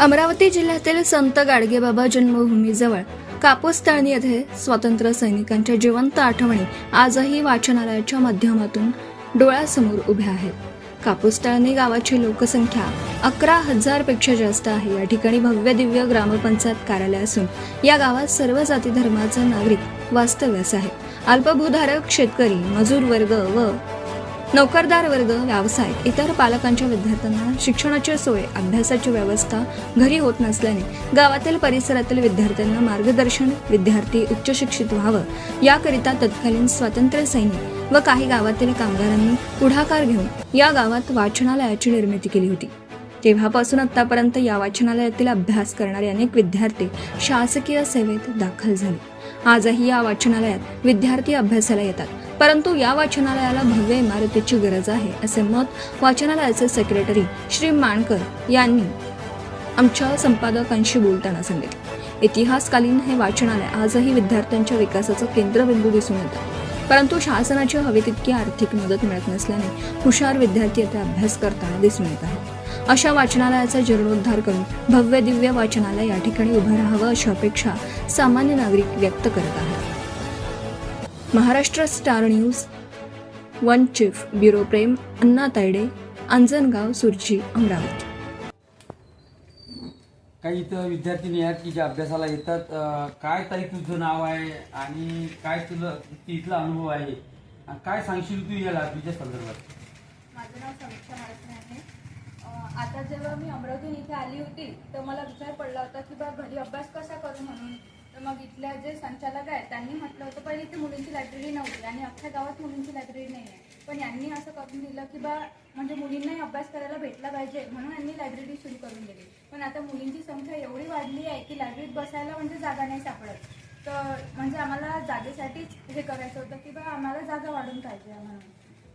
अमरावती जिल्ह्यातील संत गाडगेबाबा जन्मभूमीजवळ कापूस तळणी येथे स्वातंत्र्य सैनिकांच्या जिवंत आठवणी आजही वाचनालयाच्या माध्यमातून डोळ्यासमोर उभ्या आहेत. कापूस तळणी गावाची लोकसंख्या 11,000 पेक्षा जास्त आहे. या ठिकाणी भव्य दिव्य ग्रामपंचायत कार्यालय असून या गावात सर्व जाती धर्माचे नागरिक वास्तव्यास आहेत. अल्पभूधारक, शेतकरी, मजूर वर्ग व नोकरदार वर्ग, व्यावसायिक, इतर पालकांच्या विद्यार्थ्यांना शिक्षणाची सोय, अभ्यासाची व्यवस्था घरी होत नसल्याने गावातील परिसरातील विद्यार्थ्यांना मार्गदर्शन, विद्यार्थी उच्च शिक्षित व्हावं याकरिता तत्कालीन स्वातंत्र्य सैनिक व काही गावातील कामगारांनी पुढाकार घेऊन या गावात वाचनालयाची निर्मिती केली होती. तेव्हापासून आतापर्यंत या वाचनालयातील अभ्यास करणारे अनेक विद्यार्थी शासकीय सेवेत दाखल झाले. आजही या वाचनालयात विद्यार्थी अभ्यासाला येतात, परंतु या वाचनालयाला भव्य इमारतीची गरज आहे असे मत वाचनालयाचे सेक्रेटरी श्री माणकर यांनी आमच्या संपादकांशी बोलताना सांगितले. इतिहासकालीन हे वाचनालय आजही विद्यार्थ्यांच्या विकासाचं केंद्रबिंदू दिसून येतं, परंतु शासनाची हवी तितकी आर्थिक मदत मिळत नसल्याने हुशार विद्यार्थी येथे अभ्यास करताना दिसून येत आहेत. अशा वाचनालयाचा जीर्णोद्धार करून भव्य दिव्य वाचनालय या ठिकाणी उभं राहावं अशी अपेक्षा सामान्य नागरिक व्यक्त करत आहेत. Maharashtra star news, one chief bureau Prem Anna Tayde, Anjangaon, Surji, Amravati. काही इथं विद्यार्थी आहेत की जे अभ्यासाला येतात. काय ताई तुझं नाव आहे आणि काय तुला इथला अनुभव आहे, काय सांगशील तू या लाभीच्या संदर्भात? माझं नाव समीक्षा माळकणे आहे. आता जेव्हा मी अमरावती इथे आली होती तर मला विचार पडला होता की बा घरी अभ्यास कसा करू म्हणून. तर मग इथल्या जे संचालक आहेत त्यांनी म्हटलं होतं पहिले इथे मुलींची लायब्ररी नव्हती आणि अख्ख्या गावात मुलींची लायब्ररी नाही आहे, पण यांनी असं करून दिलं की बा म्हणजे मुलींनाही अभ्यास करायला भेटला पाहिजे म्हणून यांनी लायब्ररी सुरू करून दिली. पण आता मुलींची संख्या एवढी वाढली आहे की लायब्ररीत बसायला म्हणजे जागा नाही सापडत. तर म्हणजे आम्हाला जागेसाठीच हे करायचं होतं की बा आम्हाला जागा वाढून पाहिजे म्हणून.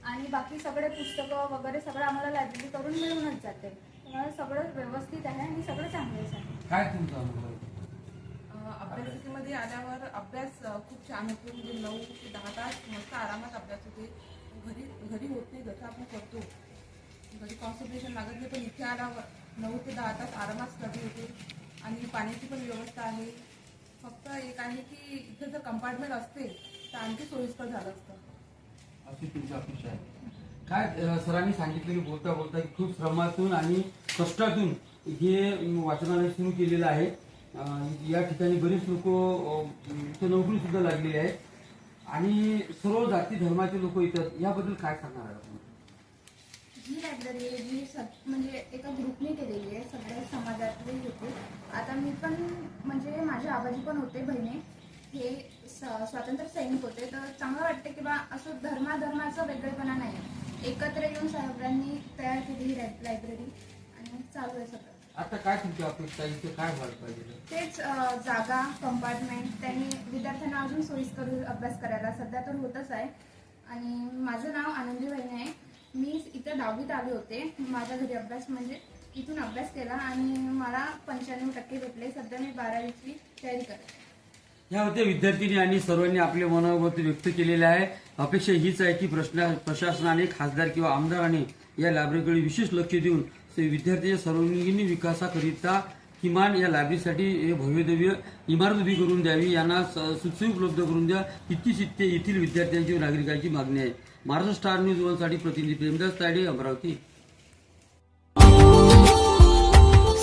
आणि बाकी सगळे पुस्तकं वगैरे सगळं आम्हाला लायब्ररी करून मिळूनच जाते. त्यामुळे सगळं व्यवस्थित आहे आणि सगळं चांगलंच आहे. काय तुमचा अनुभव? अभ्यासिकेमध्ये आल्यावर अभ्यास खूप छान होतो. म्हणजे 9 ते 10 तास मस्त आरामात अभ्यास होते. घरी होत नाही जसं आपण करतो, घरी कॉन्सन्ट्रेशन लागत नाही, पण इथे आल्यावर 9 ते 10 तास आरामात स्टडी होते. आणि पाण्याची पण व्यवस्था आहे. फक्त एक आहे की इथे जर कंपार्टमेंट असते तर आणखी सोयीस्कर झालं असतं. अशी तुमची अपेक्षा आहे. काय सरांनी सांगितलं की बोलता बोलता की खूप श्रमातून आणि कष्टातून हे वाचनालय सुरू केलेलं आहे. या ठिकाणी बरेच लोक इथं नोकरी सुद्धा लागलेली आहे आणि सर्व जाती धर्माचे लोक येतात. याबद्दल काय सांगणार आहे आपण? ही लायब्ररी जी म्हणजे एका ग्रुपने केलेली आहे, सगळ्या समाजातले होते. आता मी पण म्हणजे माझे आबाजी पण होते, बहिणी हे स्वातंत्र्य सैनिक होते. तर चांगलं वाटतं की बा असं धर्माचं वेगळेपणा नाही, एकत्र येऊन साहेबांनी तयार केली ही लायब्ररी आणि चालू आहे सगळं. आता काय तुमची अपेक्षा, इथे काय व्हायला पाहिजे? तेच जागा, कंपार्टमेंट, त्यांनी विद्यार्थ्यांना अजून सोयीस्कर अभ्यास करायला. सध्या तर होतच आहे. आणि माझं नाव आनंदी बहिणी आहे. मी इथं 10वीत आले होते. माझ्या घरी अभ्यास म्हणजे इथून अभ्यास केला आणि मला 95% भेटले. सध्या मी 12वीची तयारी करते. या होते विद्यार्थिनी आणि सर्वांनी आपले मनोगत व्यक्त केलेले आहे. अपेक्षा हीच आहे की प्रशासनाने, खासदार किंवा आमदाराने या लायब्ररीकडे विशेष लक्ष देऊन विद्यार्थ्यांच्या सर्वांगीण विकासाकरिता किमान या लायब्ररीसाठी भव्यदिव्य इमारत उभी करून द्यावी, यांना सुचोई उपलब्ध करून द्या, इतकीच येथील विद्यार्थ्यांची व नागरिकांची मागणी आहे. महाराष्ट्र स्टार न्यूज 1 साठी प्रतिनिधी Premadasa Tayde, Amravati.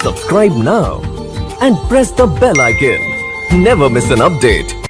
Subscribe now and press the bell icon. Never miss an update.